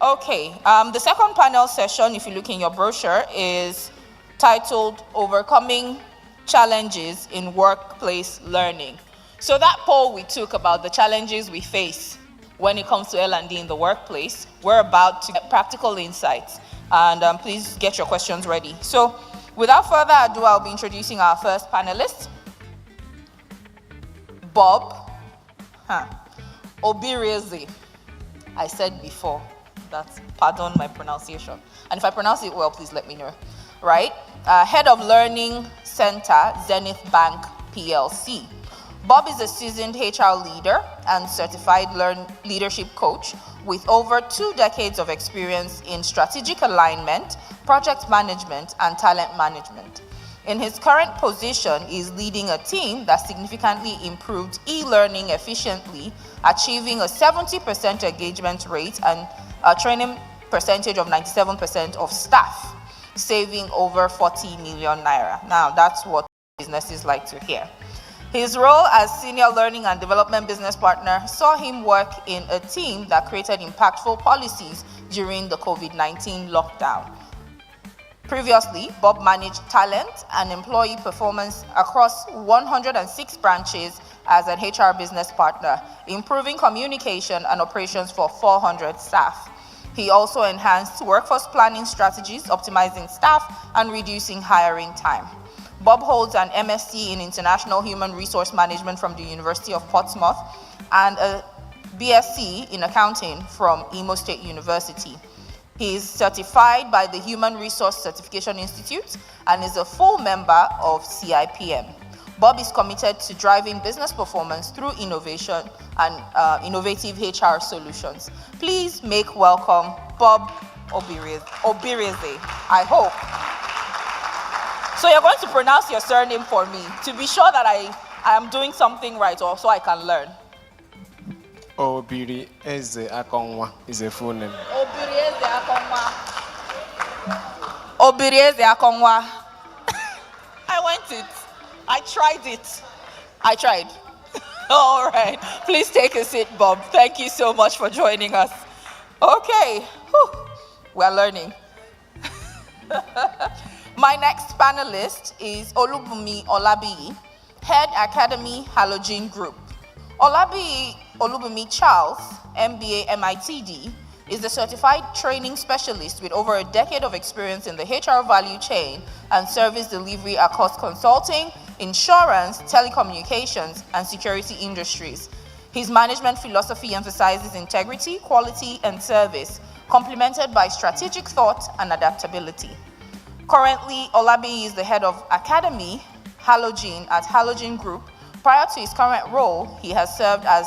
Okay, the second panel session, if you look in your brochure, is titled Overcoming Challenges in Workplace Learning. So that poll we took about the challenges we face when it comes to L&D in the workplace, we're about to get practical insights. And please get your questions ready. So without further ado, I'll be introducing our first panelist, Bob Obireze. I said before, pardon my pronunciation. And if I pronounce it well, please let me know. Right? Head of Learning Center, Zenith Bank PLC. Bob is a seasoned HR leader and certified leadership coach with over 2 decades of experience in strategic alignment, project management, and talent management. In his current position, he is leading a team that significantly improved e-learning efficiently, achieving a 70% engagement rate and a training percentage of 97% of staff, saving over 40 million naira. Now, that's what businesses like to hear. His role as Senior Learning and Development Business Partner saw him work in a team that created impactful policies during the COVID-19 lockdown. Previously, Bob managed talent and employee performance across 106 branches as an HR business partner, improving communication and operations for 400 staff. He also enhanced workforce planning strategies, optimizing staff and reducing hiring time. Bob holds an MSc in International Human Resource Management from the University of Portsmouth and a BSc in Accounting from Imo State University. He is certified by the Human Resource Certification Institute and is a full member of CIPM. Bob is committed to driving business performance through innovation and innovative HR solutions. Please make welcome Bob Obireze, I hope. So you're going to pronounce your surname for me to be sure that I am doing something right, or so I can learn. Obireze Akonwa is a full name. Obireze Akonwa. Obireze Akonwa. I went it. I tried. All right. Please take a seat, Bob. Thank you so much for joining us. Okay. Whew. We're learning. My next panelist is Olubunmi Olabiyi, Head Academy Halogen Group. Olabiyi Olubunmi Charles, MBA MITD, is a certified training specialist with over a decade of experience in the HR value chain and service delivery across consulting, insurance, telecommunications, and security industries. His management philosophy emphasizes integrity, quality, and service, complemented by strategic thought and adaptability. Currently, Olabiyi is the head of Academy Halogen at Halogen Group. Prior to his current role, he has served as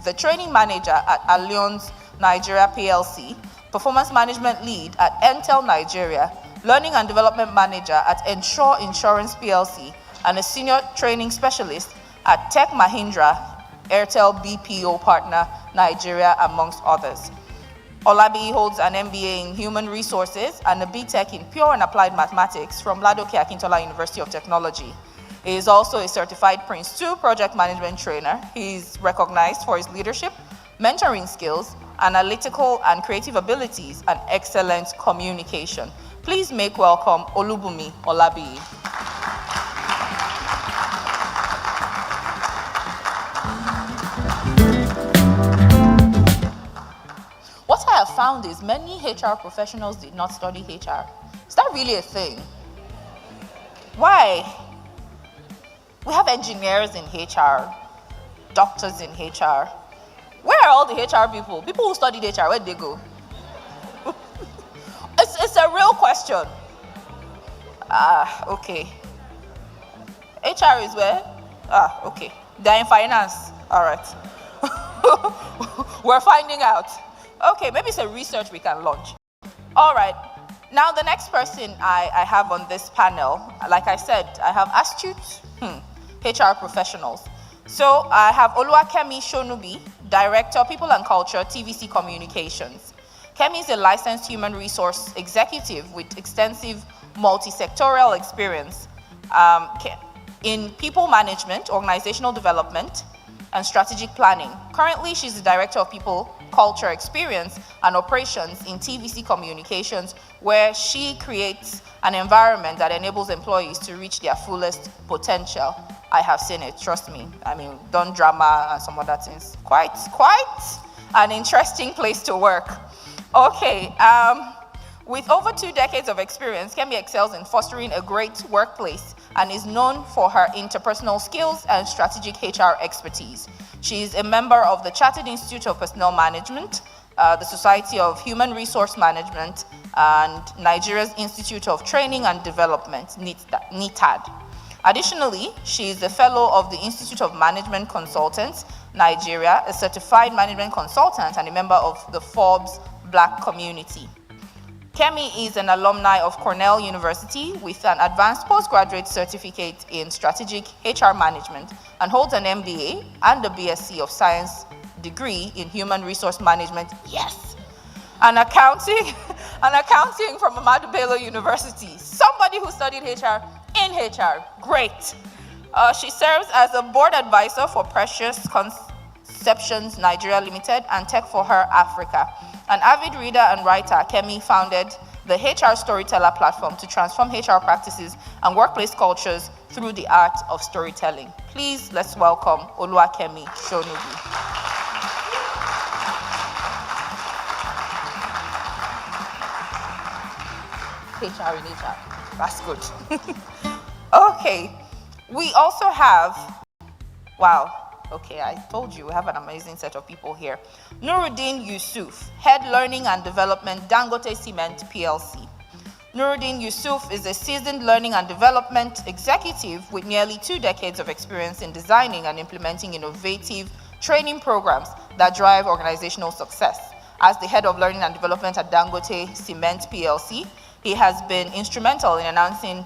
the training manager at Allianz Nigeria PLC, performance management lead at Entel Nigeria, learning and development manager at Ensure Insurance PLC, and a senior training specialist at Tech Mahindra, Airtel BPO partner Nigeria, amongst others. Olabiyi holds an MBA in Human Resources and a BTech in Pure and Applied Mathematics from Ladoke Akintola University of Technology. He is also a certified Prince 2 project management trainer. He is recognized for his leadership, mentoring skills, analytical and creative abilities, and excellent communication. Please make welcome Olubunmi Olabiyi. What I have found is many HR professionals did not study HR. Is that really a thing? Why? We have engineers in HR, doctors in HR. Where are all the HR people? People who studied HR, where'd they go? It's a real question. Okay. HR is where? Okay. They're in finance. All right. We're finding out. Okay, maybe it's a research we can launch. All right. Now, the next person I have on this panel, like I said, I have astute HR professionals. So I have Oluwakemi Shonubi, Director, People and Culture, TVC Communications. Kemi is a licensed human resource executive with extensive multi-sectorial experience in people management, organizational development, and strategic planning. Currently, she's the Director of People, Culture, Experience, and Operations in TVC Communications, where she creates an environment that enables employees to reach their fullest potential. I have seen it, trust me. I mean, done drama and some other things. Quite an interesting place to work. Okay, with over 2 decades of experience, Kemi excels in fostering a great workplace and is known for her interpersonal skills and strategic HR expertise. She is a member of the Chartered Institute of Personnel Management, the Society of Human Resource Management, and Nigeria's Institute of Training and Development, NITAD. Additionally, she is a fellow of the Institute of Management Consultants, Nigeria, a certified management consultant, and a member of the Forbes Black community. Kemi is an alumni of Cornell University with an advanced postgraduate certificate in strategic HR management and holds an MBA and a BSc of Science degree in human resource management, yes, and accounting from Ahmadu Bello University. Somebody who studied HR in HR, great. She serves as a board advisor for Precious Conceptions Nigeria Limited and Tech for Her Africa. An avid reader and writer, Kemi founded the HR Storyteller platform to transform HR practices and workplace cultures through the art of storytelling. Please, let's welcome Oluwakemi Shonubi. HR in HR. That's good. Okay. We also have, wow. Okay, I told you we have an amazing set of people here. Nuruddin Yusuf, Head Learning and Development, Dangote Cement PLC. Nuruddin Yusuf is a seasoned learning and development executive with nearly 2 decades of experience in designing and implementing innovative training programs that drive organizational success. As the Head of Learning and Development at Dangote Cement PLC, he has been instrumental in announcing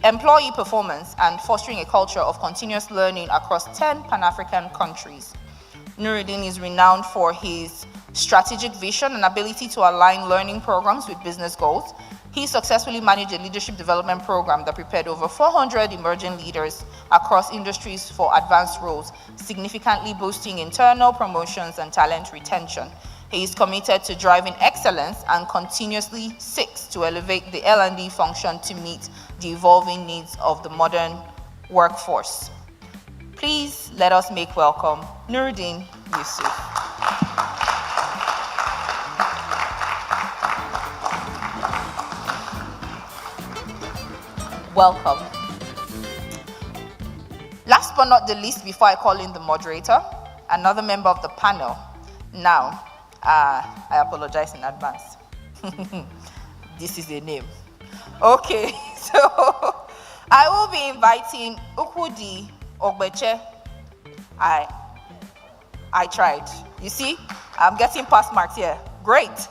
employee performance and fostering a culture of continuous learning across 10 Pan-African countries. Nuruddin is renowned for his strategic vision and ability to align learning programs with business goals. He successfully managed a leadership development program that prepared over 400 emerging leaders across industries for advanced roles, significantly boosting internal promotions and talent retention. He is committed to driving excellence and continuously seeks to elevate the L&D function to meet the evolving needs of the modern workforce. Please let us make welcome Nuruddin Yusuf. Welcome. Last but not the least, before I call in the moderator, another member of the panel. Now, I apologize in advance. This is a name. Okay, so I will be inviting Ukudi Ogbeche. I tried. You see, I'm getting pass marks here. Great.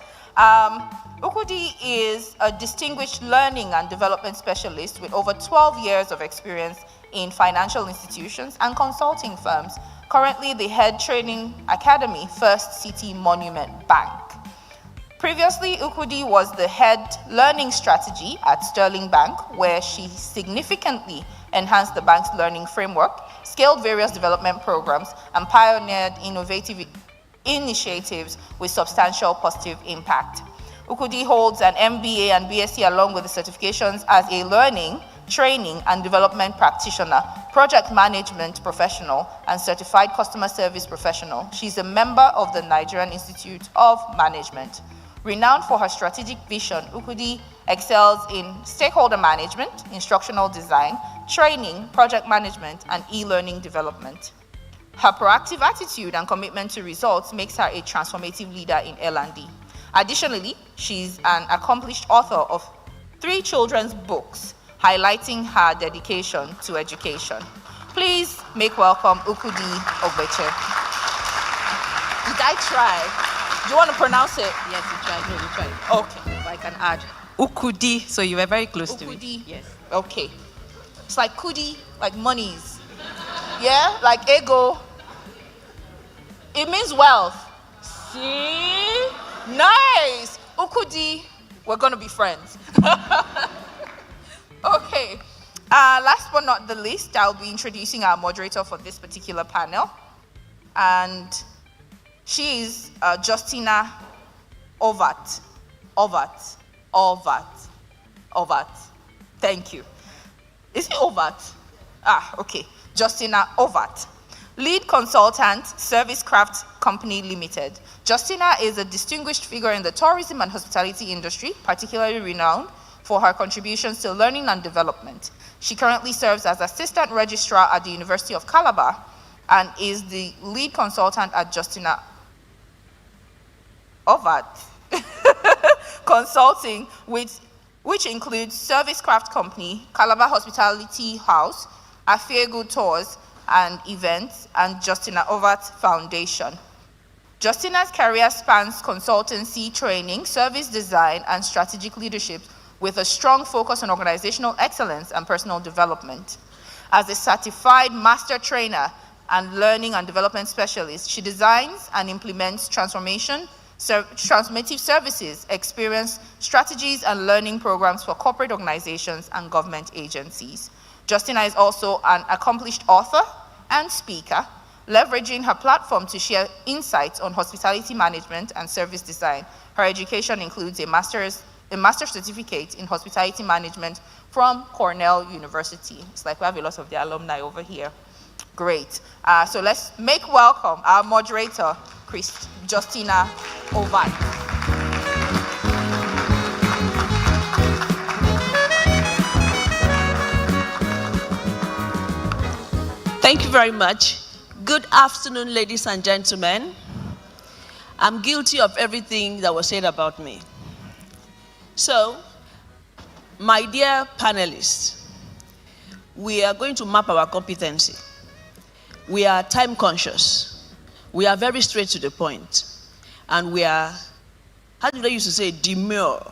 Ukudi is a distinguished learning and development specialist with over 12 years of experience in financial institutions and consulting firms. Currently the head training academy, First City Monument Bank. Previously, Ukudi was the head learning strategy at Sterling Bank, where she significantly enhanced the bank's learning framework, scaled various development programs, and pioneered innovative initiatives with substantial positive impact. Ukudi holds an MBA and BSc along with the certifications as a learning, training and development practitioner, project management professional, and certified customer service professional. She's a member of the Nigerian Institute of Management. Renowned for her strategic vision, Ukudi excels in stakeholder management, instructional design, training, project management, and e-learning development. Her proactive attitude and commitment to results makes her a transformative leader in L&D. Additionally, she's an accomplished author of 3 children's books, highlighting her dedication to education. Please make welcome Ukudi Ogbeche. Did I try? Do you want to pronounce it? Yes, you tried. No, you tried. Okay, if I can add. Ukudi, so you were very close to it. Ukudi. Yes. Okay. It's like kudi, like monies. Yeah, like ego. It means wealth. See? Nice. Ukudi, we're going to be friends. Okay. Last but not the least, I'll be introducing our moderator for this particular panel. and she is Justina Ovat. Thank you. Is it Ovat? Okay. Justina Ovat. Lead consultant, Servicecraft Company Limited. Justina is a distinguished figure in the tourism and hospitality industry, particularly renowned for her contributions to learning and development. She currently serves as assistant registrar at the University of Calabar and is the lead consultant at Justina Ovat Consulting, which includes Servicecraft Company, Calabar Hospitality House, Afiegu Tours and Events, and Justina Ovat Foundation. Justina's career spans consultancy, training, service design, and strategic leadership with a strong focus on organizational excellence and personal development. As a certified master trainer and learning and development specialist, she designs and implements transformative services, experience, strategies, and learning programs for corporate organizations and government agencies. Justina is also an accomplished author and speaker, leveraging her platform to share insights on hospitality management and service design. Her education includes a master's certificate in hospitality management from Cornell University. It's like we have a lot of the alumni over here. Great. So let's make welcome our moderator, Justina Ovat. Thank you very much. Good afternoon, ladies and gentlemen. I'm guilty of everything that was said about me. So, my dear panelists, we are going to map our competency. We are time conscious. We are very straight to the point. And we are, how do they used to say, demure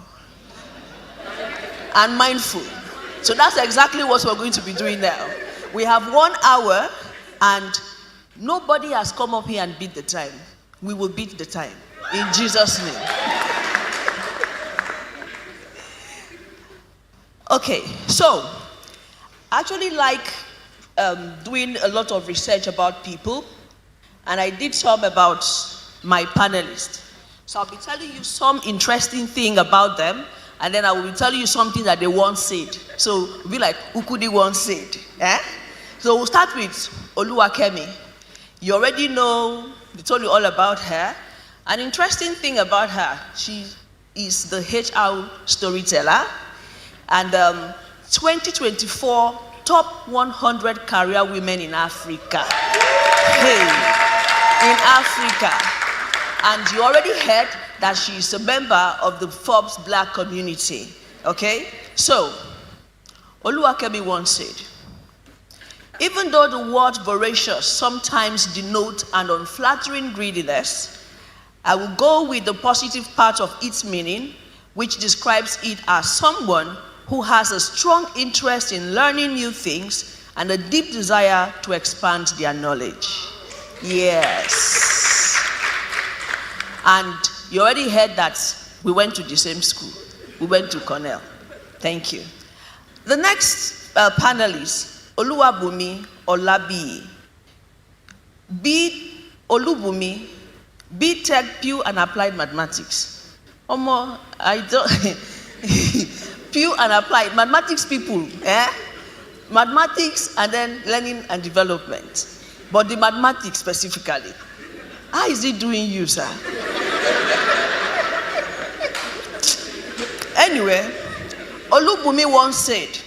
and mindful. So that's exactly what we're going to be doing now. We have 1 hour and nobody has come up here and beat the time. We will beat the time in Jesus' name. Okay, so I actually like doing a lot of research about people, and I did some about my panelists. So I'll be telling you some interesting thing about them, and then I will tell you something that they once said. So it'll be like Ukudi once said. So we'll start with Oluwakemi. You already know, they told you all about her. An interesting thing about her, she is the HR storyteller, and 2024 top 100 career women in Africa. Hey, in Africa. And you already heard that she is a member of the Forbes Black community. Okay? So, Oluwakemi once said, even though the word voracious sometimes denote an unflattering greediness, I will go with the positive part of its meaning, which describes it as someone who has a strong interest in learning new things and a deep desire to expand their knowledge. Yes. And you already heard that we went to the same school. We went to Cornell. Thank you. The next panelist, Oluwabumi Olabi. Olubumi, B.Tech, Pure and Applied Mathematics. I don't... Pure and applied, mathematics people, mathematics and then learning and development. But the mathematics specifically. How is it doing you, sir? Anyway, Olubumi once said,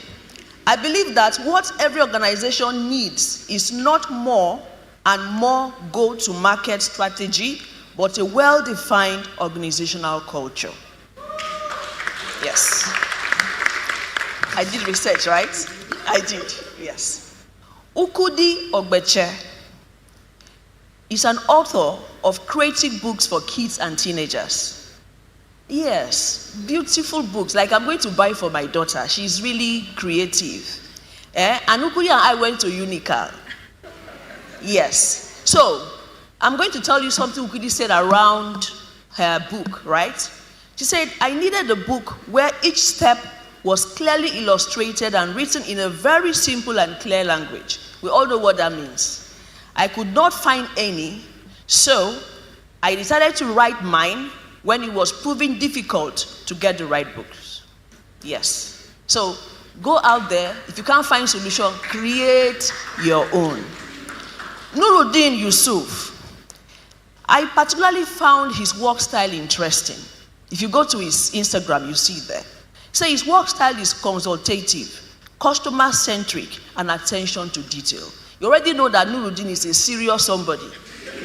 I believe that what every organization needs is not more and more go-to-market strategy, but a well-defined organizational culture. Yes. I did research, right? I did, yes. Ukudi Ogbeche is an author of creative books for kids and teenagers. Yes, beautiful books, like I'm going to buy for my daughter. She's really creative. And Ukudi and I went to Unical. Yes. So, I'm going to tell you something Ukudi said around her book, right? She said, I needed a book where each step was clearly illustrated and written in a very simple and clear language. We all know what that means. I could not find any, So I decided to write mine when it was proving difficult to get the right books. Yes. So go out there. If you can't find solution, create your own. Nuruddin Yusuf. I particularly found his work style interesting. If you go to his Instagram, you see there. So his work style is consultative, customer-centric, and attention to detail. You already know that Nuruddin is a serious somebody.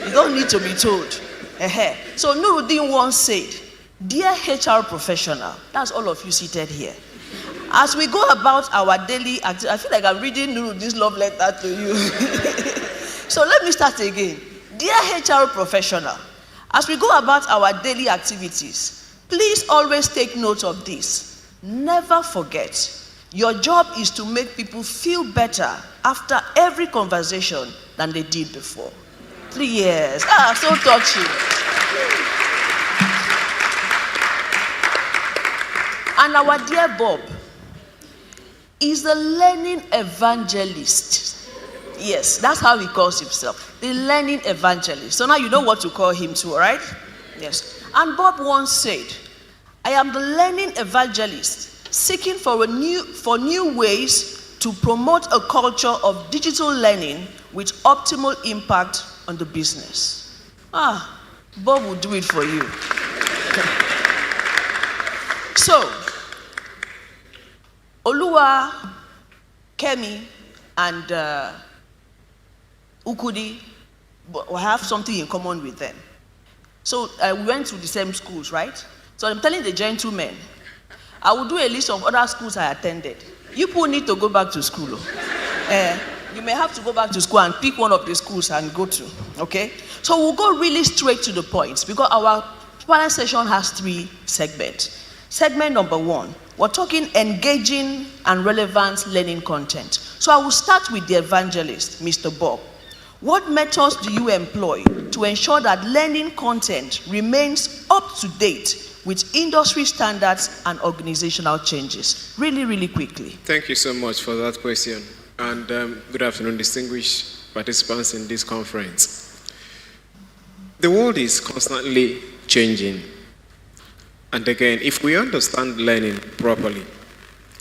You don't need to be told. So Nuruddin once said, "Dear HR professional," that's all of you seated here, "as we go about our daily activity," I feel like I'm reading Nuruddin's love letter to you. So let me start again. "Dear HR professional, as we go about our daily activities, please always take note of this. Never forget, your job is to make people feel better after every conversation than they did before." 3 years. So touching. And our dear Bob is the learning evangelist. Yes, that's how he calls himself, the learning evangelist. So now you know what to call him too, all right? Yes. And Bob once said, "I am the learning evangelist, seeking for new ways to promote a culture of digital learning with optimal impact on the business." Bob will do it for you. So, Oluwa, Kemi, and Ukudi, we have something in common with them. So we went to the same schools, right? So I'm telling the gentlemen, I will do a list of other schools I attended. You people need to go back to school. You may have to go back to school and pick one of the schools and go to, okay? So we'll go really straight to the point because our panel session has 3 segments. Segment number 1, we're talking engaging and relevant learning content. So I will start with the evangelist, Mr. Bob. What methods do you employ to ensure that learning content remains up to date with industry standards and organizational changes? Really, really quickly. Thank you so much for that question. And good afternoon, distinguished participants in this conference. The world is constantly changing. And again, if we understand learning properly,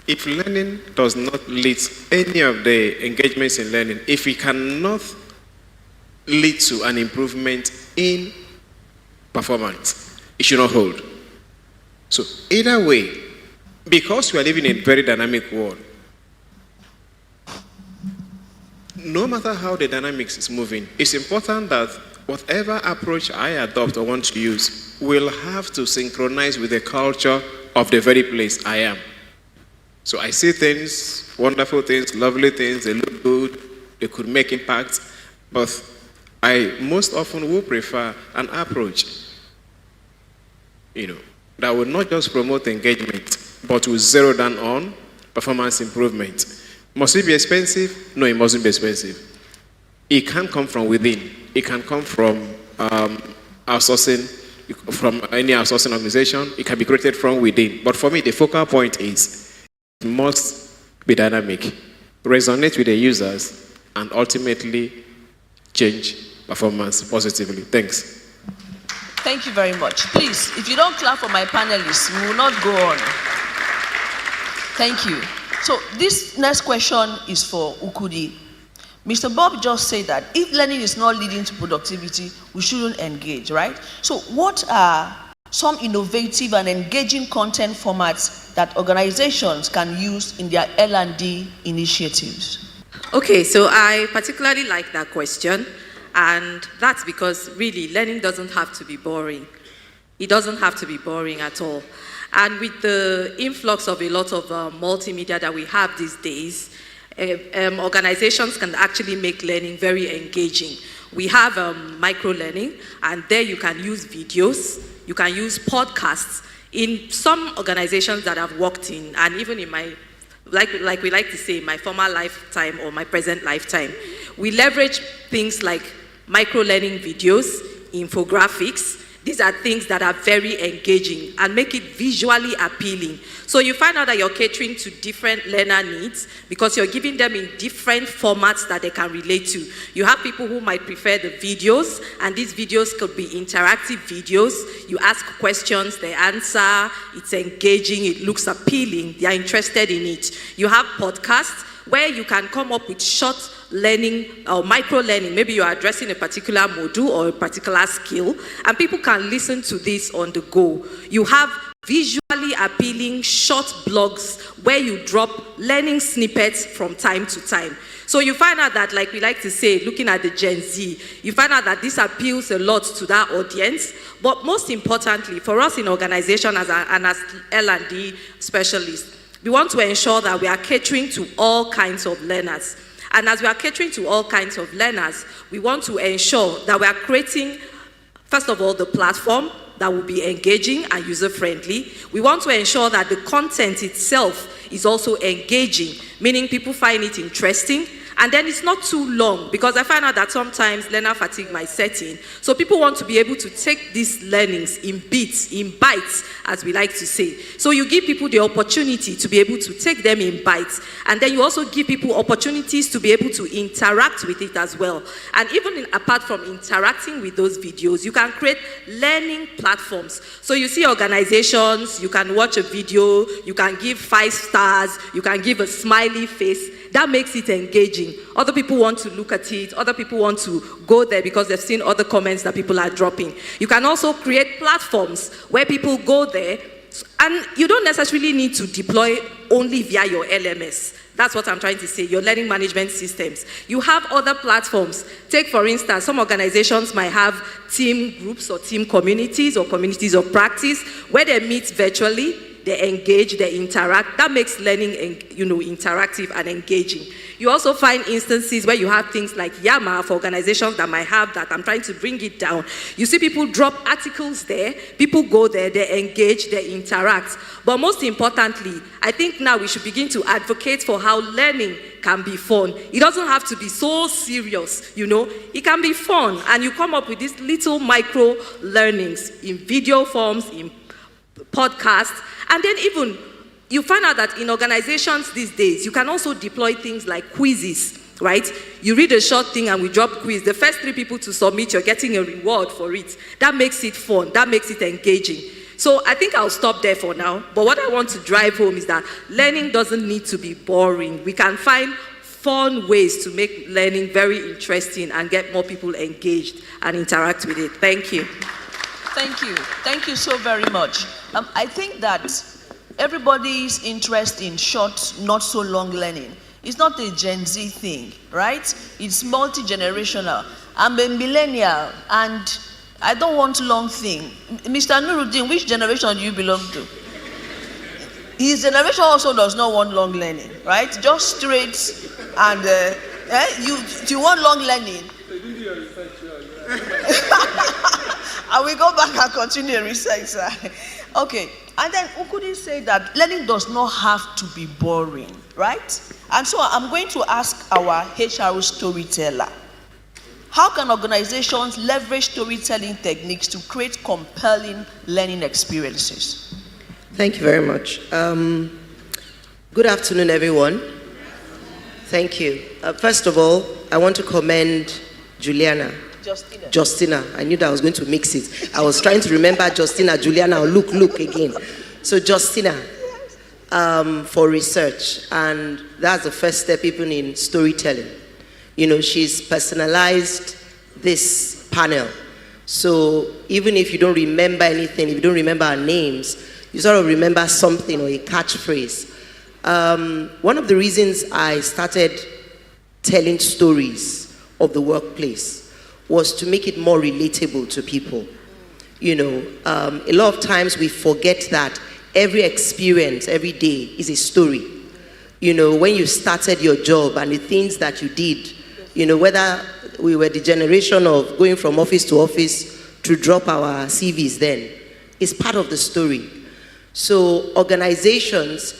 if learning does not lead any of the engagements in learning, if we cannot lead to an improvement in performance, it should not hold. So either way, because we are living in a very dynamic world, no matter how the dynamics is moving, it's important that whatever approach I adopt or want to use will have to synchronize with the culture of the very place I am. So I see things, wonderful things, lovely things, they look good, they could make impact, but I most often will prefer an approach, that will not just promote engagement, but will zero down on performance improvement. Must it be expensive? No, it mustn't be expensive. It can come from within. It can come from outsourcing, from any outsourcing organization. It can be created from within. But for me, the focal point is it must be dynamic, resonate with the users, and ultimately change performance positively. Thanks. Thank you very much. Please, if you don't clap for my panelists, we will not go on. Thank you. So this next question is for Ukudi. Mr. Bob just said that if learning is not leading to productivity, we shouldn't engage, right? So what are some innovative and engaging content formats that organizations can use in their L&D initiatives? Okay, so I particularly like that question, and that's because really learning doesn't have to be boring. It doesn't have to be boring at all. And with the influx of a lot of multimedia that we have these days, organizations can actually make learning very engaging. We have micro-learning, and there you can use videos, you can use podcasts. In some organizations that I've worked in, and even in my, like we like to say, my former lifetime or my present lifetime, we leverage things like micro-learning videos, infographics, These are things that are very engaging and make it visually appealing. So you find out that you're catering to different learner needs because you're giving them in different formats that they can relate to. You have people who might prefer the videos, and these videos could be interactive videos. You ask questions, they answer, it's engaging, it looks appealing, they are interested in it. You have podcasts where you can come up with short learning or micro learning. Maybe you are addressing a particular module or a particular skill, and people can listen to this on the go. You have visually appealing short blogs where you drop learning snippets from time to time. So you find out that, like we like to say, looking at the Gen Z, you find out that this appeals a lot to that audience. But most importantly, for us in organization as L&D specialists, we want to ensure that we are catering to all kinds of learners. And as we are catering to all kinds of learners, we want to ensure that we are creating, first of all, the platform that will be engaging and user-friendly. We want to ensure that the content itself is also engaging, meaning people find it interesting. And then it's not too long, because I find out that sometimes learner fatigue might set in. So people want to be able to take these learnings in bits, in bites, as we like to say. So you give people the opportunity to be able to take them in bites. And then you also give people opportunities to be able to interact with it as well. And even apart from interacting with those videos, you can create learning platforms. So you see organizations, you can watch a video, you can give 5 stars, you can give a smiley face. That makes it engaging. Other people want to look at it. Other people want to go there because they've seen other comments that people are dropping. You can also create platforms where people go there, and you don't necessarily need to deploy only via your LMS. That's what I'm trying to say, your learning management systems. You have other platforms. Take, for instance, some organizations might have team groups or team communities or communities of practice where they meet virtually. They engage, they interact. That makes learning, interactive and engaging. You also find instances where you have things like Yammer for organizations that might have that. I'm trying to bring it down. You see people drop articles there. People go there, they engage, they interact. But most importantly, I think now we should begin to advocate for how learning can be fun. It doesn't have to be so serious, It can be fun. And you come up with these little micro learnings in video forms, in podcasts. And then even, you find out that in organizations these days, you can also deploy things like quizzes, right? You read a short thing and we drop quiz. The first 3 people to submit, you're getting a reward for it. That makes it fun. That makes it engaging. So I think I'll stop there for now. But what I want to drive home is that learning doesn't need to be boring. We can find fun ways to make learning very interesting and get more people engaged and interact with it. Thank you. Thank you. Thank you so very much. I think that everybody's interest in short, not so long learning is not a Gen Z thing, right? It's multi-generational. I'm a millennial and I don't want long thing. Mr. Nuruddin, which generation do you belong to? His generation also does not want long learning, right? Just straight and you want long learning. And we go back and continue research, sir. Okay, and then Ukudi said that learning does not have to be boring, right? And so I'm going to ask our HR storyteller, how can organizations leverage storytelling techniques to create compelling learning experiences? Thank you very much. Good afternoon, everyone. Thank you. First of all, I want to commend Juliana. Justina. I knew that I was going to mix it. I was trying to remember Justina, Juliana, or look again. So Justina, for research, and that's the first step even in storytelling. She's personalized this panel. So even if you don't remember anything, if you don't remember our names, you sort of remember something or a catchphrase. One of the reasons I started telling stories of the workplace was to make it more relatable to people. A lot of times we forget that every experience, every day is a story. When you started your job and the things that you did, whether we were the generation of going from office to office to drop our CVs then, it's part of the story. So organizations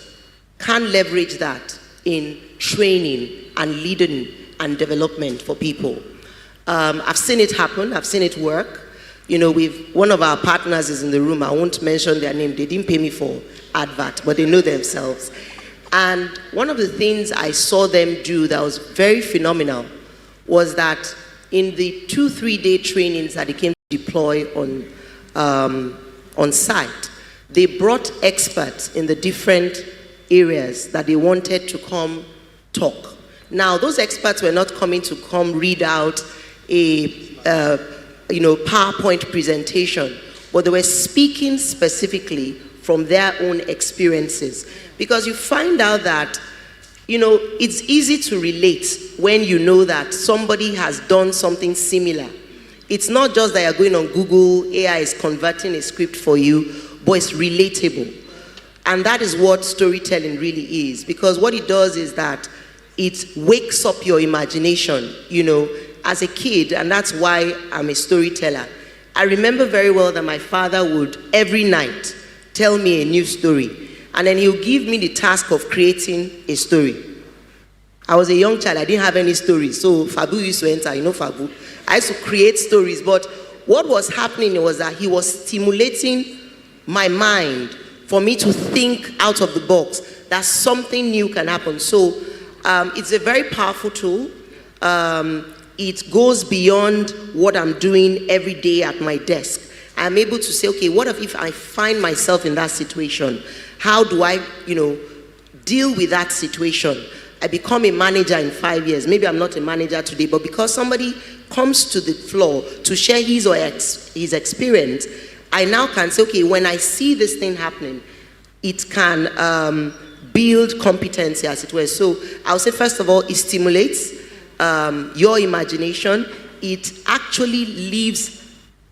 can leverage that in training and leading and development for people. I've seen it happen. I've seen it work. You know, one of our partners is in the room. I won't mention their name. They didn't pay me for advert, but they know themselves. And one of the things I saw them do that was very phenomenal was that in the 2-3 day trainings that they came to deploy on site, they brought experts in the different areas that they wanted to come talk. Now, those experts were not coming to come read out a PowerPoint presentation, but they were speaking specifically from their own experiences. Because you find out that, it's easy to relate when you know that somebody has done something similar. It's not just that you're going on Google, AI is converting a script for you, but it's relatable. And that is what storytelling really is. Because what it does is that it wakes up your imagination, as a kid, and that's why I'm a storyteller. I remember very well that my father would, every night, tell me a new story. And then he'll give me the task of creating a story. I was a young child, I didn't have any stories. So Fabu used to enter, Fabu. I used to create stories, but what was happening was that he was stimulating my mind for me to think out of the box, that something new can happen. So it's a very powerful tool. It goes beyond what I'm doing every day at my desk. I'm able to say, okay, what if I find myself in that situation? How do I, deal with that situation? I become a manager in 5 years. Maybe I'm not a manager today, but because somebody comes to the floor to share his or his experience, I now can say, okay, when I see this thing happening, it can build competency, as it were. So I'll say, first of all, it stimulates your imagination. It actually leaves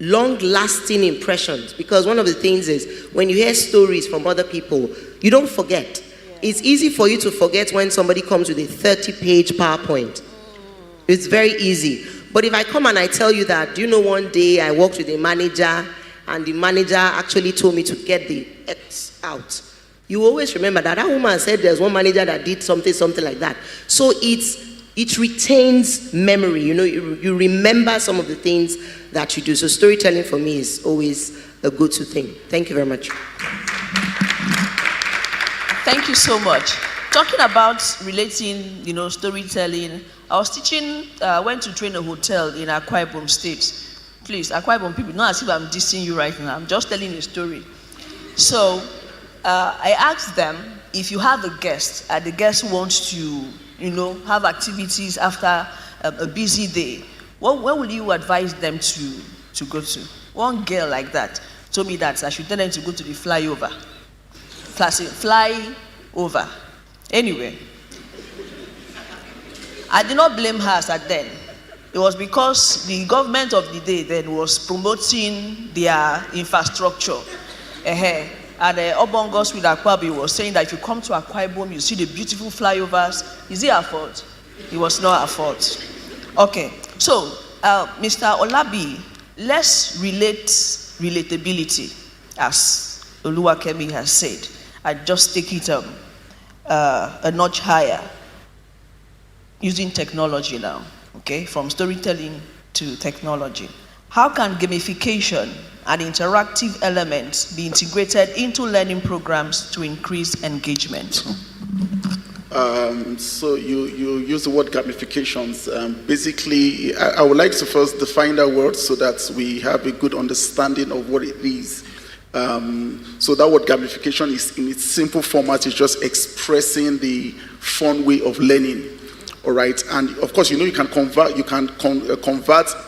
long-lasting impressions, because one of the things is when you hear stories from other people, you don't forget. It's easy for you to forget when somebody comes with a 30-page PowerPoint. It's very easy. But if I come and I tell you that, one day I worked with a manager and the manager actually told me to get the X out, you always remember that woman said there's one manager that did something like that. So it retains memory. You remember some of the things that you do. So storytelling for me is always a go-to thing. Thank you very much. Thank you so much. Talking about relating, storytelling, I was teaching, went to train a hotel in Akwa Ibom State. Please, Akwa Ibom people, not as if I'm dissing you right now. I'm just telling a story. So I asked them, if you have a guest, and the guest wants to, have activities after a busy day, where will you advise them to go to? One girl like that told me that I should tell them to go to the flyover. Fly over. Anyway, I did not blame her at then. It was because the government of the day then was promoting their infrastructure. And Obongos with Akwabi was saying that if you come to Akwa Ibom, you see the beautiful flyovers. Is it our fault? It was not our fault. Okay, so Mr. Olabi, let's relate relatability, as Oluwakemi has said. I just take it a notch higher using technology now, okay, from storytelling to technology. How can gamification and interactive elements be integrated into learning programs to increase engagement? So you use the word gamifications. Basically, I would like to first define that word so that we have a good understanding of what it is. So that word gamification is, in its simple format, is just expressing the fun way of learning. All right, and of course, you can convert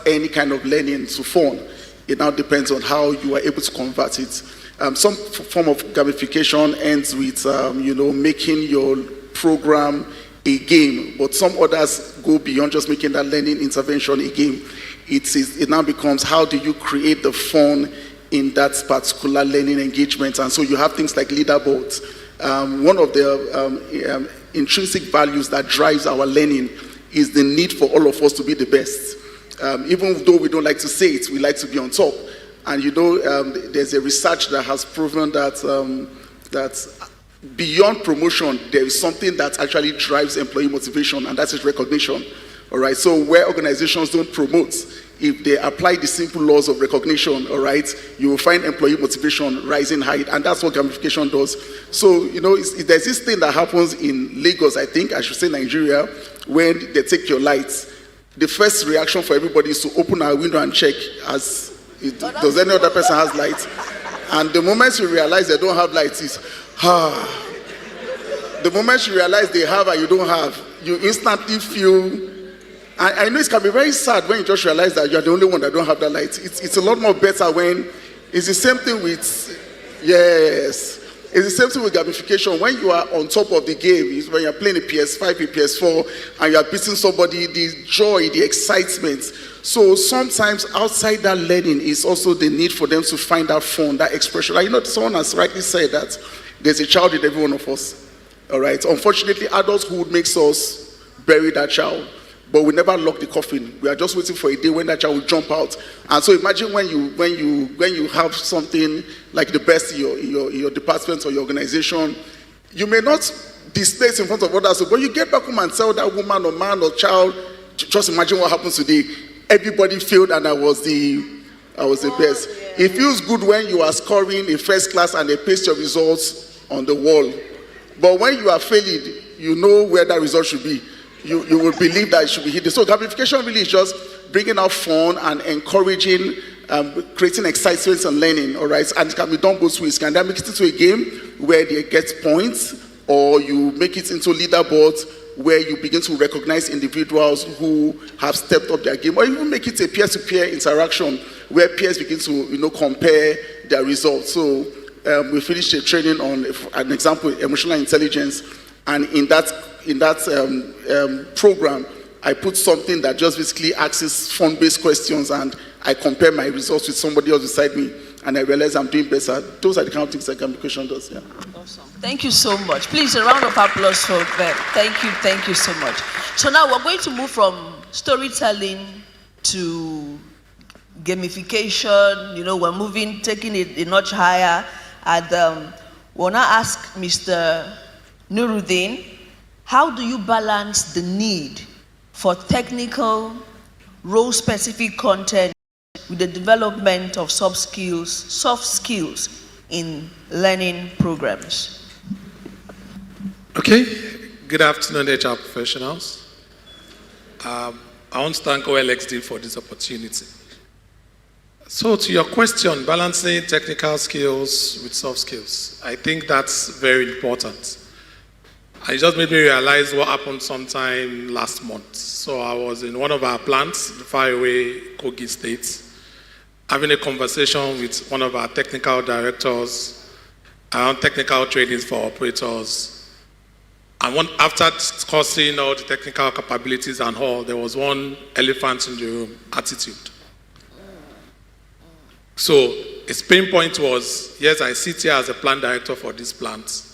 any kind of learning to fun. It now depends on how you are able to convert it. Some form of gamification ends with making your program a game, but some others go beyond just making that learning intervention a game. It now becomes, how do you create the fun in that particular learning engagement? And so you have things like leaderboards. One of the intrinsic values that drives our learning is the need for all of us to be the best. Even though we don't like to say it, we like to be on top. And there's a research that has proven that beyond promotion, there is something that actually drives employee motivation, and that is recognition. All right, so where organizations don't promote, if they apply the simple laws of recognition, all right, you will find employee motivation rising high, and that's what gamification does. So, there's this thing that happens in Lagos, I think, I should say Nigeria, when they take your lights. The first reaction for everybody is to open our window and check does any other person has lights? And the moment you realize they don't have lights is, The moment you realize they have and you don't have, you instantly feel. I know it can be very sad when you just realize that you're the only one that don't have that light. It's a lot more better when it's the same thing with, yes. It's the same thing with gamification. When you are on top of the game, is when you're playing a PS5, a PS4, and you're beating somebody, the joy, the excitement. So sometimes outside that learning is also the need for them to find that fun, that expression. Someone has rightly said that there's a child in every one of us. All right. Unfortunately, adulthood makes us bury that child. But we never lock the coffin. We are just waiting for a day when that child will jump out. And so imagine when you have something like the best in your department or your organization, you may not display it in front of others, but you get back home and tell that woman or man or child, just imagine what happens today. Everybody failed and I was the best. It feels good when you are scoring a first class and they paste your results on the wall. But when you are failing, you know where that result should be. You will believe that it should be hidden. So gamification really is just bringing out fun and encouraging, creating excitement and learning, all right? And it can be done both ways. Can that make it into a game where they get points, or you make it into leaderboards where you begin to recognize individuals who have stepped up their game, or even make it a peer-to-peer interaction where peers begin to, compare their results. So we finished a training on an example, emotional intelligence, and in that program, I put something that just basically asks fun-based questions, and I compare my results with somebody else beside me, and I realize I'm doing better. Those are the kind of things that gamification does. Yeah. Awesome. Thank you so much. Please, a round of applause for them. Thank you so much. So now we're going to move from storytelling to gamification. We're moving, taking it a notch higher, and we'll now ask Mr. Nuruddin, how do you balance the need for technical, role-specific content with the development of soft skills in learning programs? Okay, good afternoon, HR professionals. I want to thank OLXD for this opportunity. So to your question, balancing technical skills with soft skills, I think that's very important. It just made me realize what happened sometime last month. So I was in one of our plants, far away Kogi State, having a conversation with one of our technical directors around technical trainings for operators. And after discussing all the technical capabilities and all, there was one elephant in the room, attitude. So his pain point was, yes, I sit here as a plant director for this plant.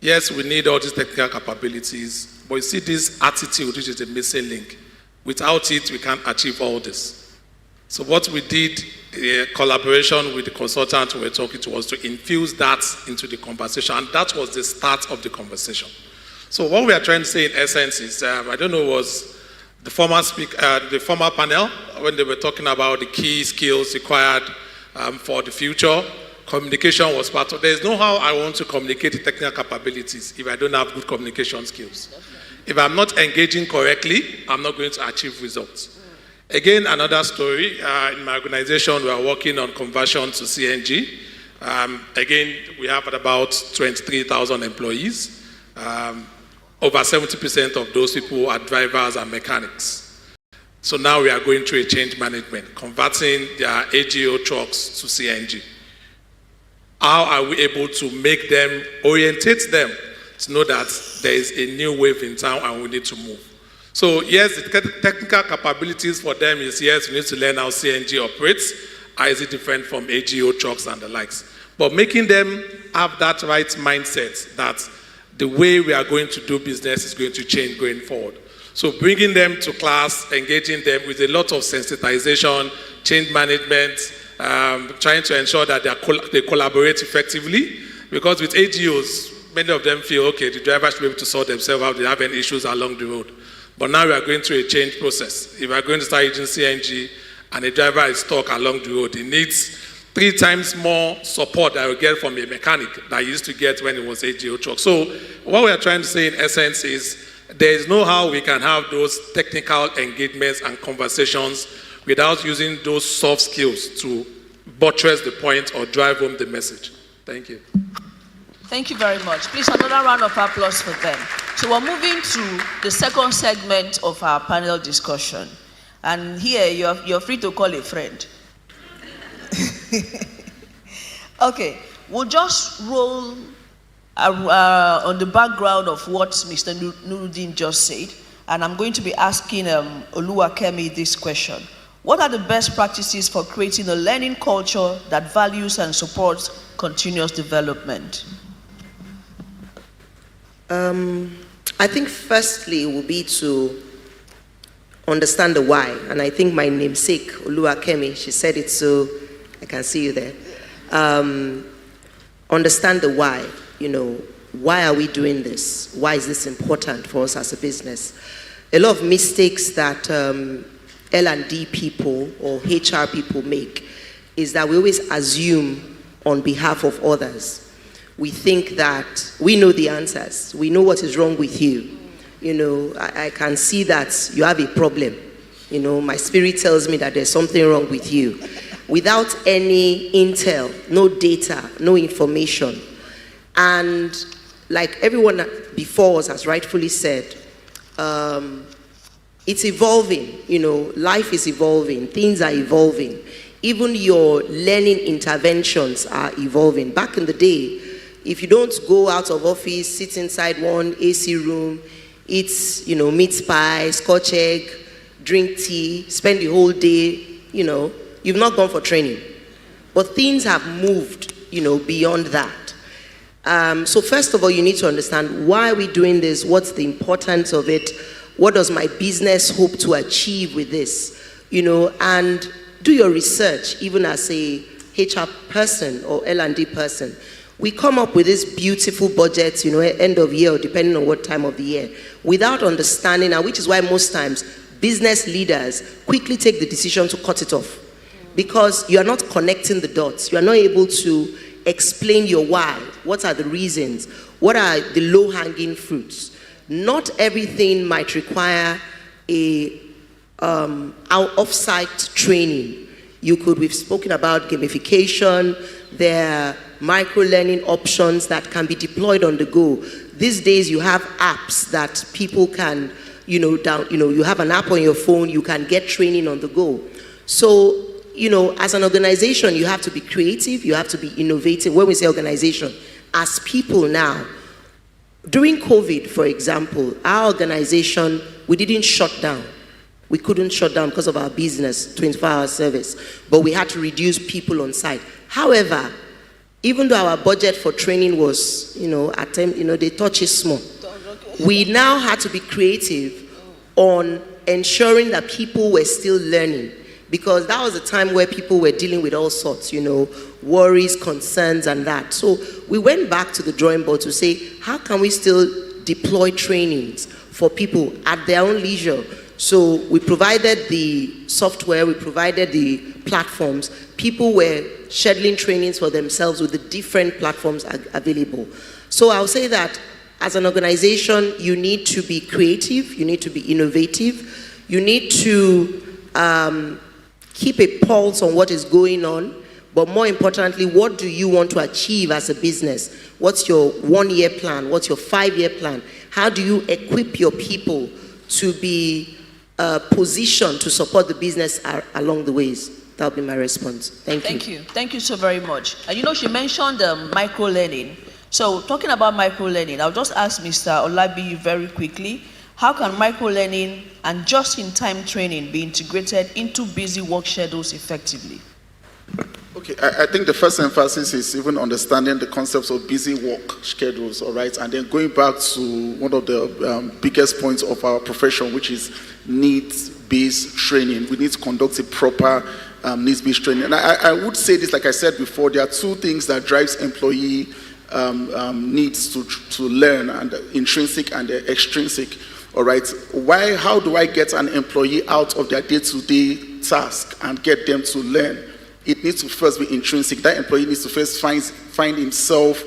Yes, we need all these technical capabilities, but you see this attitude, which is the missing link. Without it, we can't achieve all this. So what we did, in collaboration with the consultant we were talking to, was to infuse that into the conversation, and that was the start of the conversation. So what we are trying to say in essence is, I don't know, was the former panel, when they were talking about the key skills required for the future, communication was part of it. There's no how I want to communicate the technical capabilities if I don't have good communication skills. If I'm not engaging correctly, I'm not going to achieve results. Again, another story. In my organization, we are working on conversion to CNG. Again, we have about 23,000 employees. Over 70% of those people are drivers and mechanics. So now we are going through a change management, converting their AGO trucks to CNG. How are we able to make them, orientate them to know that there is a new wave in town and we need to move? So yes, the technical capabilities for them is, yes, we need to learn how CNG operates. How is it different from AGO trucks and the likes? But making them have that right mindset that the way we are going to do business is going to change going forward. So bringing them to class, engaging them with a lot of sensitization, change management, trying to ensure that they collaborate effectively, because with AGOs, many of them feel, okay, the drivers should be able to sort themselves out, they have any issues along the road. But now we are going through a change process. If we are going to start using CNG and a driver is stuck along the road, he needs 3 times more support that we get from a mechanic that he used to get when it was a GO truck. So what we are trying to say in essence is there is no how we can have those technical engagements and conversations without using those soft skills to buttress the point or drive home the message. Thank you. Thank you very much. Please, another round of applause for them. So we're moving to the second segment of our panel discussion. And here, you're free to call a friend. Okay, we'll just roll on the background of what Mr. Nuruddin just said. And I'm going to be asking Oluwakemi this question. What are the best practices for creating a learning culture that values and supports continuous development? I think firstly will be to understand the why. And I think my namesake, Oluwakemi, she said it, so I can see you there. Understand the why. You know, why are we doing this? Why is this important for us as a business? A lot of mistakes that L&D people or HR people make is that we always assume on behalf of others. We think that we know the answers. We know what is wrong with you. You know, I can see that you have a problem. You know, my spirit tells me that there's something wrong with you. Without any intel, no data, no information. And like everyone before us has rightfully said, it's evolving. You know, life is evolving. Things are evolving. Even your learning interventions are evolving. Back in the day, if you don't go out of office, sit inside one AC room, eat, you know, meat pie, Scotch egg, drink tea, spend the whole day, you know, you've not gone for training. But things have moved, you know, beyond that. So first of all, you need to understand why are we doing this? What's the importance of it? What does my business hope to achieve with this? You know, and do your research, even as a HR person or L&D person. We come up with this beautiful budget, you know, end of year, or depending on what time of the year, without understanding, and which is why most times business leaders quickly take the decision to cut it off. Because you are not connecting the dots. You are not able to explain your why. What are the reasons? What are the low-hanging fruits? Not everything might require a off-site training. We've spoken about gamification. There are micro-learning options that can be deployed on the go. These days, you have apps that people can, you have an app on your phone, you can get training on the go. So, you know, as an organization, you have to be creative, you have to be innovative. When we say organization, as people now, during COVID, for example, our organization, we didn't shut down. We couldn't shut down because of our business, 24-hour service, but we had to reduce people on site. However, even though our budget for training was, they touch it small, we now had to be creative on ensuring that people were still learning, because that was a time where people were dealing with all sorts, worries, concerns, and that. So we went back to the drawing board to say, how can we still deploy trainings for people at their own leisure? So we provided the software, we provided the platforms. People were scheduling trainings for themselves with the different platforms available. So I'll say that as an organization, you need to be creative, you need to be innovative, you need to keep a pulse on what is going on, but more importantly, what do you want to achieve as a business? What's your 1-year plan? What's your 5-year plan? How do you equip your people to be positioned to support the business along the ways? That'll be my response. Thank you. Thank you so very much. And she mentioned micro-learning. So talking about micro-learning, I'll just ask Mr. Olabi very quickly, how can micro-learning and just-in-time training be integrated into busy work schedules effectively? Okay, I think the first emphasis is even understanding the concepts of busy work schedules, all right? And then going back to one of the biggest points of our profession, which is needs-based training. We need to conduct a proper needs-based training. And I would say this, like I said before, there are two things that drives employee needs to learn, and intrinsic and extrinsic. All right, how do I get an employee out of their day-to-day task and get them to learn? It needs to first be intrinsic. That employee needs to first find himself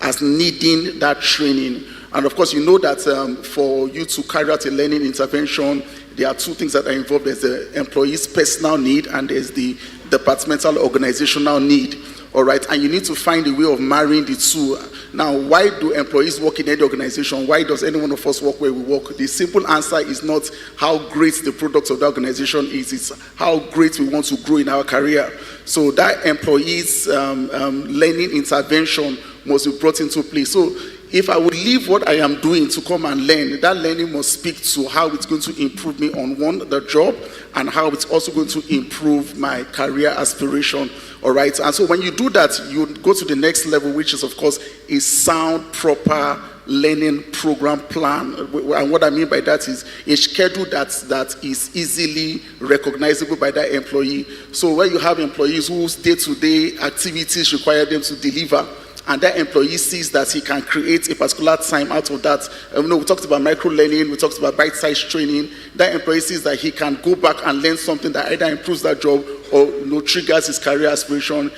as needing that training. And of course, you know that for you to carry out a learning intervention, there are two things that are involved. There's the employee's personal need and there's the departmental organizational need. All right, and you need to find a way of marrying the two. Now, why do employees work in any organization? Why does any one of us work where we work? The simple answer is not how great the product of the organization is, it's how great we want to grow in our career. So that employee's learning intervention must be brought into play. So if I would leave what I am doing to come and learn, that learning must speak to how it's going to improve me on the job, and how it's also going to improve my career aspiration. All right, and so when you do that, you go to the next level, which is, of course, a sound, proper learning program plan. And what I mean by that is a schedule that is easily recognizable by that employee. So where you have employees whose day-to-day activities require them to deliver, and that employee sees that he can create a particular time out of that. We talked about micro-learning, we talked about bite-sized training. That employee sees that he can go back and learn something that either improves that job or triggers his career aspiration.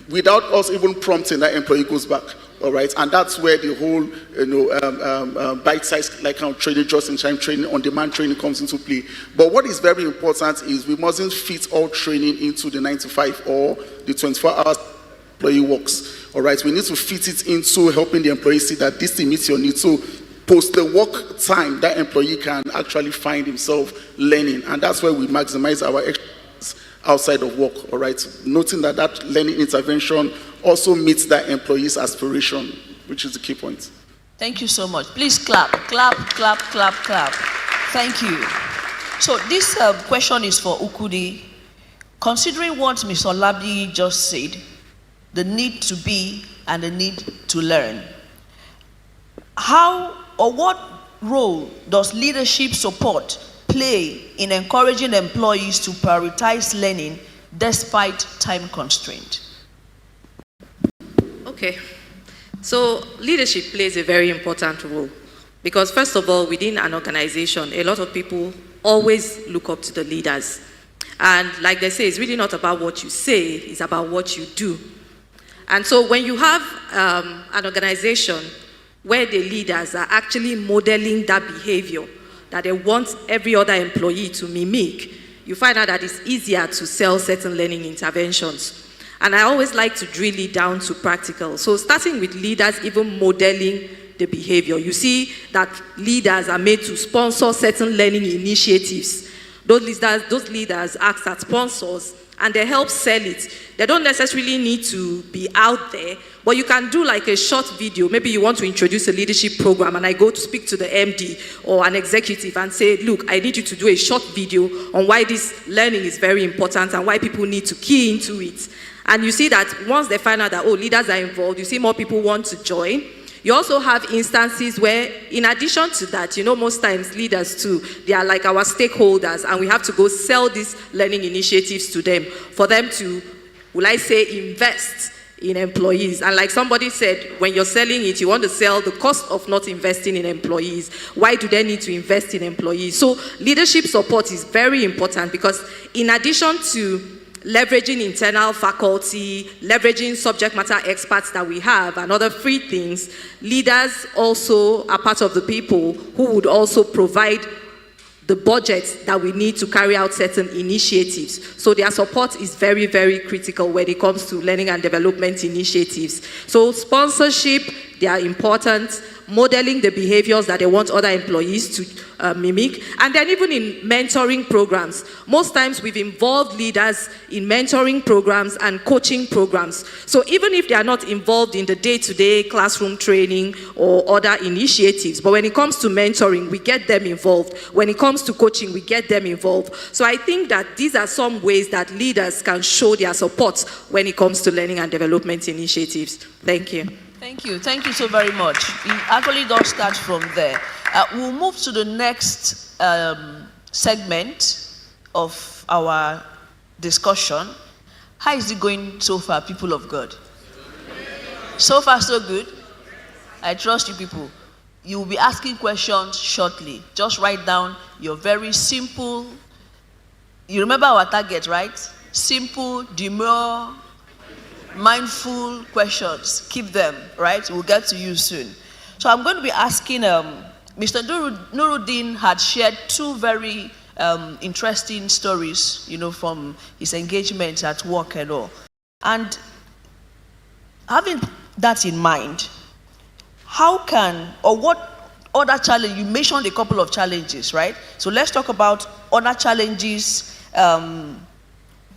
Without us even prompting, that employee goes back. All right, and that's where the whole bite-sized like training, just-in-time training, on-demand training comes into play. But what is very important is we mustn't fit all training into the 9 to 5 or the 24 hours employee works. All right, we need to fit it into helping the employee see that this thing meets your needs. So post the work time, that employee can actually find himself learning, and that's where we maximize our expertise outside of work. All right, noting that learning intervention also meets that employee's aspiration, which is the key point. Thank you so much. Please clap, clap, clap, clap, clap. Thank you. So this question is for Ukudi. Considering what Ms. Olabi just said, the need to be and the need to learn, how or what role does leadership support play in encouraging employees to prioritize learning despite time constraint? Okay, so leadership plays a very important role because, first of all, within an organization, a lot of people always look up to the leaders. And like they say, it's really not about what you say, it's about what you do. And so when you have an organization where the leaders are actually modeling that behavior that they want every other employee to mimic, you find out that it's easier to sell certain learning interventions. And I always like to drill it down to practical. So starting with leaders even modeling the behavior, you see that leaders are made to sponsor certain learning initiatives. Those leaders act as sponsors and they help sell it. They don't necessarily need to be out there, but you can do like a short video. Maybe you want to introduce a leadership program and I go to speak to the MD or an executive and say, look, I need you to do a short video on why this learning is very important and why people need to key into it. And you see that once they find out that, oh, leaders are involved, you see more people want to join. You also have instances where, in addition to that, most times leaders too, they are like our stakeholders and we have to go sell these learning initiatives to them for them to, will I say, invest in employees. And like somebody said, when you're selling it, you want to sell the cost of not investing in employees. Why do they need to invest in employees? So leadership support is very important because in addition to leveraging internal faculty, leveraging subject matter experts that we have and other free things, leaders also are part of the people who would also provide the budget that we need to carry out certain initiatives. So their support is very, very critical when it comes to learning and development initiatives. So sponsorship, they are important. Modeling the behaviors that they want other employees to mimic. And then even in mentoring programs, most times we've involved leaders in mentoring programs and coaching programs. So even if they are not involved in the day-to-day classroom training or other initiatives, but when it comes to mentoring, we get them involved. When it comes to coaching, we get them involved. So I think that these are some ways that leaders can show their support when it comes to learning and development initiatives. Thank you. Thank you. Thank you so very much. It actually does start from there. We'll move to the next segment of our discussion. How is it going so far, people of God? So far, so good. I trust you people. you will be asking questions shortly. Just write down your very simple, you remember our target, right? Simple, demure, mindful questions. Keep them, right? We'll get to you soon. So I'm going to be asking, Mr. Nuruddin had shared two very interesting stories, from his engagement at work and all. And having that in mind, how can, or what other challenge, you mentioned a couple of challenges, right? So let's talk about other challenges.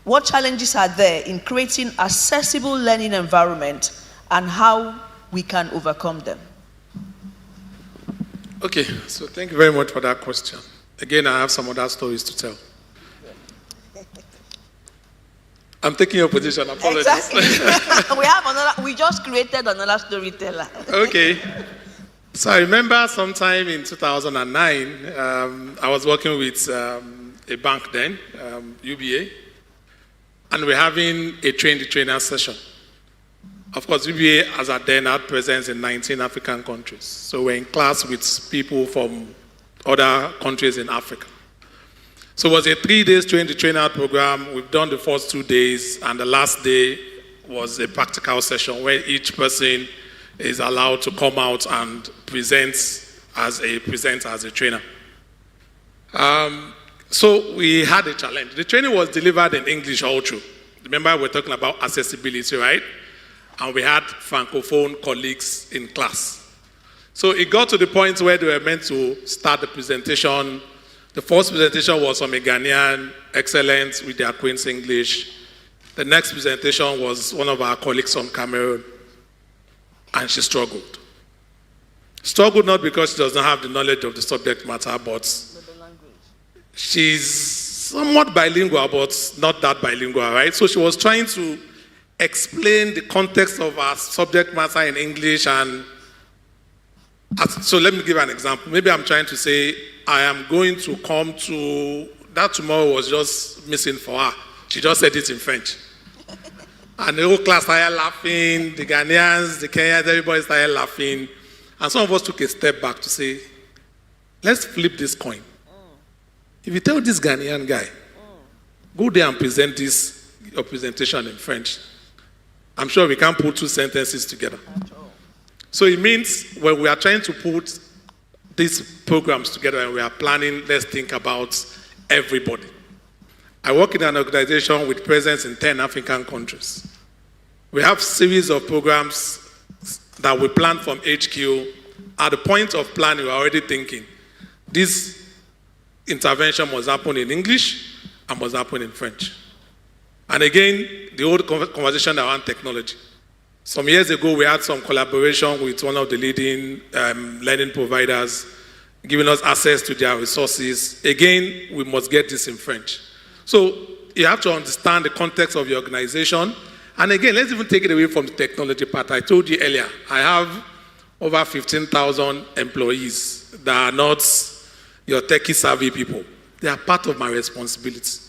What challenges are there in creating accessible learning environment and how we can overcome them? Okay, so thank you very much for that question. Again, I have some other stories to tell. I'm taking your position, apologies. Exactly. We just created another storyteller. Okay. So I remember sometime in 2009, I was working with a bank then, UBA, and we're having a train-the-trainer session. Of course, UBA as at then had presence in 19 African countries. So we're in class with people from other countries in Africa. So it was a 3-day train-the-trainer program. We've done the first 2 days, and the last day was a practical session where each person is allowed to come out and present as a trainer. So we had a challenge. The training was delivered in English all through. Remember, we're talking about accessibility, right? And we had Francophone colleagues in class. So it got to the point where they were meant to start the presentation. The first presentation was from a Ghanaian, excellent with their Queen's English. The next presentation was one of our colleagues from Cameroon, and she struggled. Struggled not because she does not have the knowledge of the subject matter, but she's somewhat bilingual, but not that bilingual, right? So she was trying to explain the context of our subject matter in English. And so let me give an example. Maybe I'm trying to say, I am going to come to, that tomorrow was just missing for her. She just said it in French. And the whole class started laughing, the Ghanaians, the Kenyans, everybody started laughing. And some of us took a step back to say, let's flip this coin. If you tell this Ghanaian guy, go there and present your presentation in French, I'm sure we can't put two sentences together. So it means when we are trying to put these programs together and we are planning, let's think about everybody. I work in an organization with presence in 10 African countries. We have series of programs that we plan from HQ. At the point of planning, we're already thinking, this intervention must happen in English and must happen in French. And again, the old conversation around technology. Some years ago, we had some collaboration with one of the leading learning providers, giving us access to their resources. Again, we must get this in French. So you have to understand the context of your organization. And again, let's even take it away from the technology part. I told you earlier, I have over 15,000 employees that are not your techie savvy people. They are part of my responsibility.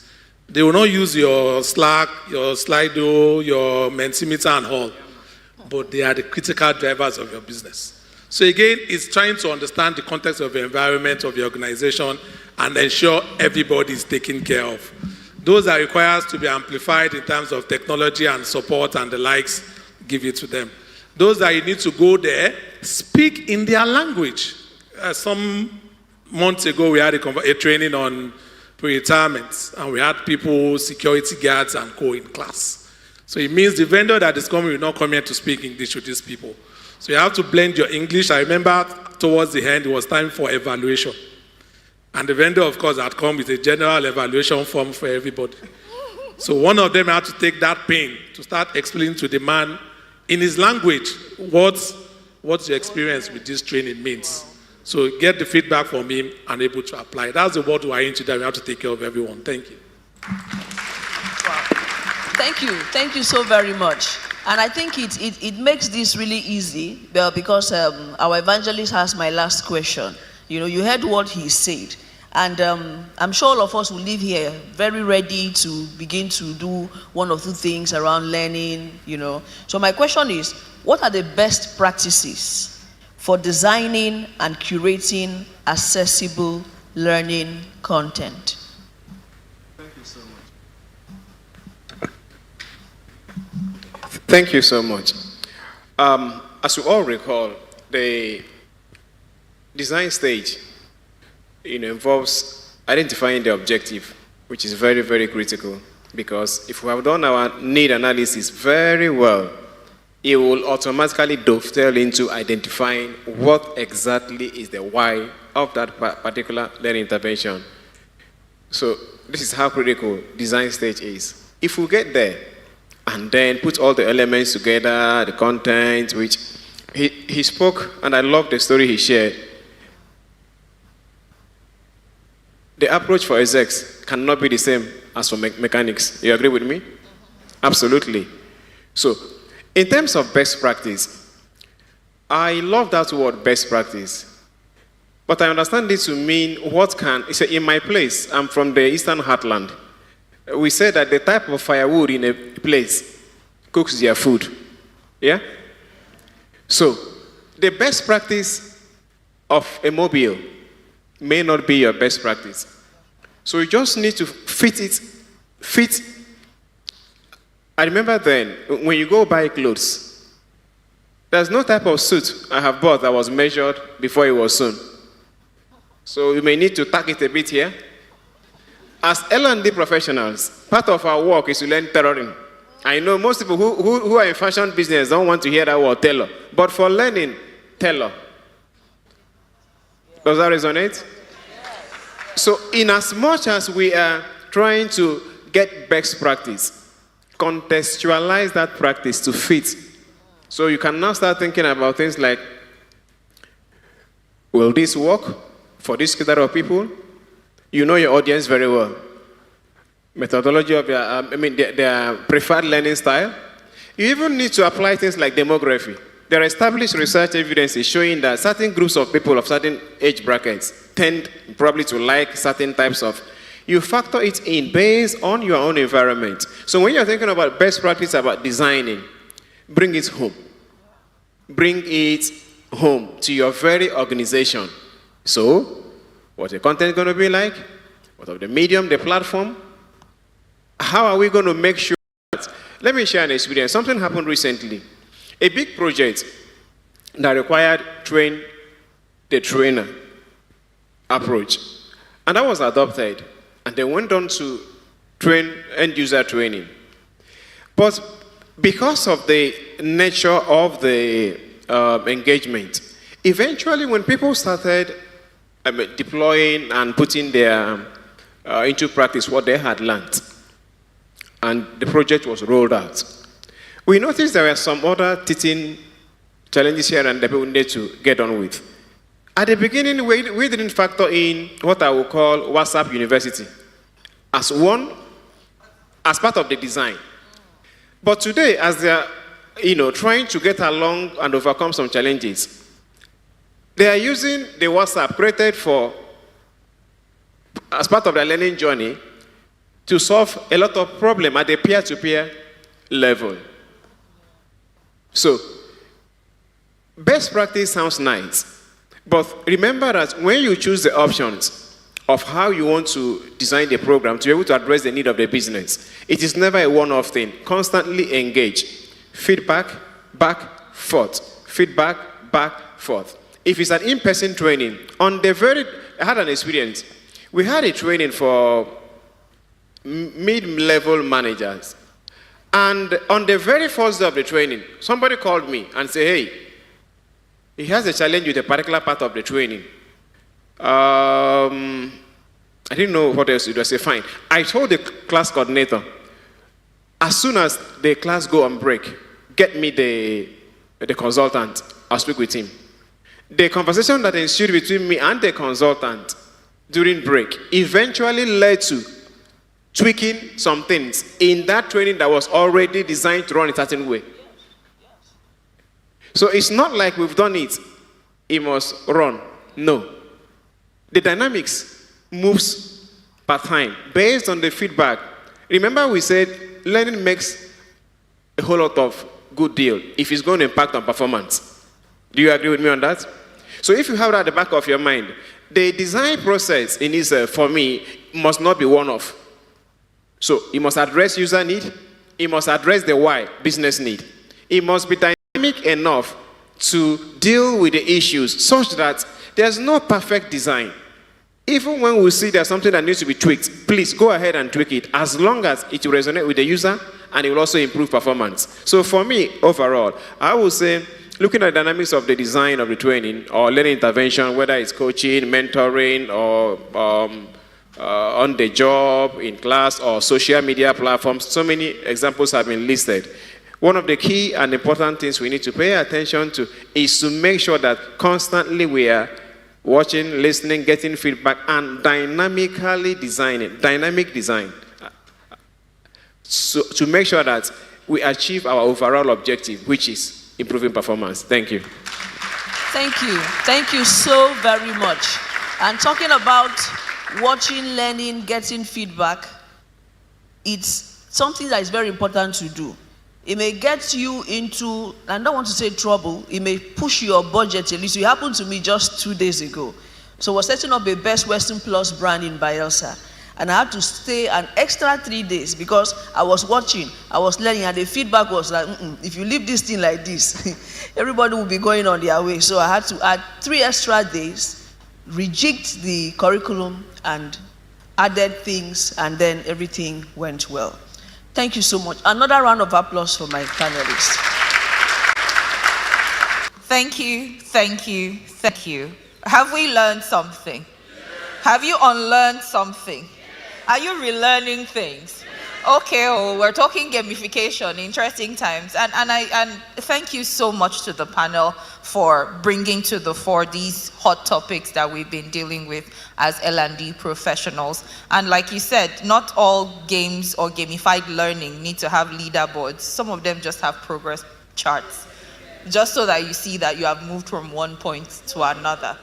They will not use your Slack, your Slido, your Mentimeter and all, but they are the critical drivers of your business. So again, it's trying to understand the context of the environment of your organization and ensure everybody is taken care of. Those that require to be amplified in terms of technology and support and the likes, give it to them. Those that you need to go there, speak in their language. Some months ago, we had a training on pre-retirement, and we had people, security guards and co in class. So it means the vendor that is coming will not come here to speak English with these people. So you have to blend your English. I remember towards the end, it was time for evaluation. And the vendor, of course, had come with a general evaluation form for everybody. So one of them had to take that pain to start explaining to the man in his language what your experience with this training means. So get the feedback from him and able to apply. That's the word we are into that we have to take care of everyone. Thank you. Wow. Thank you. Thank you so very much. And I think it makes this really easy because our evangelist has my last question. You heard what he said. And I'm sure all of us will leave here very ready to begin to do one or two things around learning, So my question is, what are the best practices for designing and curating accessible learning content. Thank you so much. As you all recall, the design stage involves identifying the objective, which is very, very critical, because if we have done our need analysis very well, it will automatically dovetail into identifying what exactly is the why of that particular learning intervention. So this is how critical design stage is. If we get there and then put all the elements together, the content, which he spoke, and I love the story he shared. The approach for execs cannot be the same as for mechanics. You agree with me? Absolutely. So, in terms of best practice, I love that word, best practice. But I understand it to mean what can, in my place, I'm from the Eastern Heartland. We say that the type of firewood in a place cooks their food. Yeah? So, the best practice of a mobile may not be your best practice. So you just need to fit. I remember then, when you go buy clothes, there's no type of suit I have bought that was measured before it was sewn. So you may need to tack it a bit here. As L&D professionals, part of our work is to learn tailoring. I know most people who are in fashion business don't want to hear that word tailor. But for learning, tailor. Does that resonate? So in as much as we are trying to get best practice, contextualize that practice to fit. So you can now start thinking about things like, will this work for this category of people? You know your audience very well. Methodology of their preferred learning style. You even need to apply things like demography. There are established research evidences showing that certain groups of people of certain age brackets tend probably to like certain types of. You factor it in based on your own environment. So when you're thinking about best practice about designing, bring it home. Bring it home to your very organization. So, what's the content going to be like? What of the medium, the platform? How are we going to make sure that? Let me share an experience. Something happened recently. A big project that required train the trainer approach. And that was adopted. And they went on to train end user training. But because of the nature of the engagement, eventually when people started deploying and putting their into practice what they had learned, and the project was rolled out, we noticed there were some other teaching challenges here and that we needed to get on with. At the beginning, we didn't factor in what I would call WhatsApp University as part of the design. But today, as they are trying to get along and overcome some challenges, they are using the WhatsApp created as part of their learning journey to solve a lot of problems at the peer-to-peer level. So, best practice sounds nice, but remember that when you choose the options of how you want to design the program to be able to address the need of the business, it is never a one-off thing. Constantly engage. Feedback, back, forth. Feedback, back, forth. If it's an in-person training, I had an experience. We had a training for mid-level managers. And on the very first day of the training, somebody called me and said, hey, he has a challenge with a particular part of the training. I didn't know what else to do. I said, fine. I told the class coordinator, as soon as the class go on break, get me the consultant. I'll speak with him. The conversation that ensued between me and the consultant during break eventually led to tweaking some things in that training that was already designed to run a certain way. So it's not like we've done it, it must run. No. The dynamics moves per time based on the feedback. Remember we said learning makes a whole lot of good deal if it's going to impact on performance. Do you agree with me on that? So if you have that at the back of your mind, the design process in itself, for me, must not be one-off. So it must address user need. It must address the why, business need. It must be dynamic enough to deal with the issues such that there's no perfect design. Even when we see there's something that needs to be tweaked, please go ahead and tweak it as long as it will resonate with the user and it will also improve performance. So for me, overall, I would say looking at the dynamics of the design of the training or learning intervention, whether it's coaching, mentoring, or on the job, in class, or social media platforms, so many examples have been listed. One of the key and important things we need to pay attention to is to make sure that constantly we are watching, listening, getting feedback, and dynamically designing, dynamic design, so to make sure that we achieve our overall objective, which is improving performance. Thank you. Thank you. Thank you so very much. And talking about watching, learning, getting feedback, it's something that is very important to do. It may get you into, I don't want to say trouble, it may push your budget a little. It happened to me just 2 days ago. So I was setting up a Best Western Plus brand in Bayelsa. And I had to stay an extra 3 days because I was watching, I was learning, and the feedback was like, if you leave this thing like this, everybody will be going on their way. So I had to add 3 extra days, reject the curriculum, and added things, and then everything went well. Thank you so much. Another round of applause for my panelists. Thank you, thank you, thank you. Have we learned something? Have you unlearned something? Are you relearning things? Okay, we're talking gamification, interesting times. And thank you so much to the panel for bringing to the fore these hot topics that we've been dealing with as L&D professionals. And like you said, not all games or gamified learning need to have leaderboards. Some of them just have progress charts, just so that you see that you have moved from one point to another.